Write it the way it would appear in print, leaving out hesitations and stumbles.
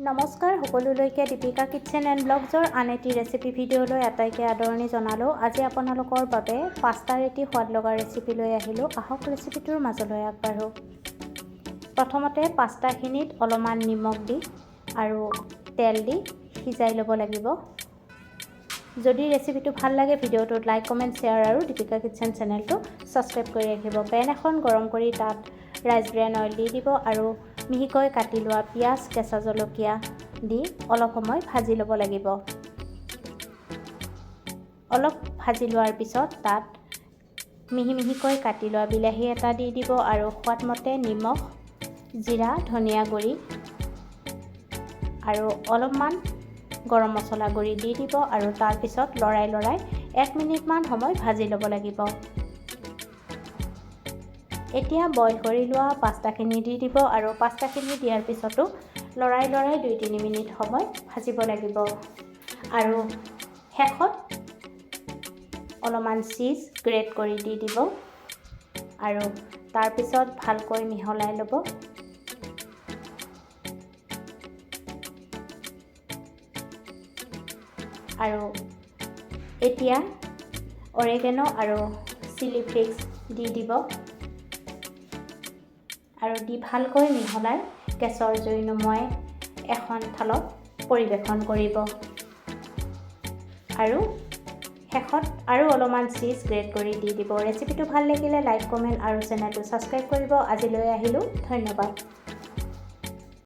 নমস্কাৰ সকলোলৈকে Deepika kitchen and ব্লগছৰ আন এটি ৰেচিপি ভিডিঅ'লৈ আটাইকে আদৰণি জনালোঁ। আজি আপোনালোকৰ বাবে পাস্তাৰ এটি সোৱাদ লগা ৰেচিপি লৈ আহিলোঁ। আহক ৰেচিপিটোৰ মাজলৈ আগবাঢ়োঁ। প্ৰথমতে পাস্তাখিনিত অলপমান নিমখ দি আৰু তেল দি সিজাই ল'ব লাগিব। যদি ৰেচিপিটো ভাল লাগে ভিডিঅ'টোত লাইক কমেণ্ট শ্বেয়াৰ আৰু দীপিকা কিটচেন চেনেলটো ছাবস্ক্ৰাইব কৰি ৰাখিব। পেন এখন গৰম কৰি তাত ৰাইচ ব্ৰেন অইল দি দিব আৰু মিহিকৈ কাটি লোৱা পিঁয়াজ কেঁচা জলকীয়া দি অলপ সময় ভাজি ল'ব লাগিব। অলপ ভাজি লোৱাৰ পিছত তাত মিহিকৈ কাটি লোৱা বিলাহী এটা দি দিব আৰু সোৱাদমতে নিমখ, জিৰা, ধনিয়া গুড়ি আৰু অলপমান গৰম মছলা গুড়ি দি দিব আৰু তাৰপিছত লৰাই 1 মিনিটমান সময় ভাজি ল'ব লাগিব। এতিয়া বইল কৰি লোৱা পাস্তাখিনি দি দিব আৰু পাস্তাখিনি দিয়াৰ পিছতো লৰাই 2-3 মিনিট সময় ভাজিব লাগিব আৰু শেষত অলপমান চীজ গ্ৰেট কৰি দি দিব আৰু তাৰপিছত ভালকৈ মিহলাই ল'ব। আৰু এতিয়া অৰেগেনো আৰু চিলি ফ্লেক্স দি দিব আৰু দি ভালকৈ মিহলাই গেছৰ জুই নুমুৱাই এখন থালত পৰিৱেশন কৰিব। আৰু শেষত আৰু অলপমান চীজ গ্ৰেট কৰি দি দিব। ৰেচিপিটো ভাল লাগিলে লাইক কমেণ্ট আৰু চেনেলটো ছাবস্ক্ৰাইব কৰিব। আজিলৈ আহিলোঁ, ধন্যবাদ।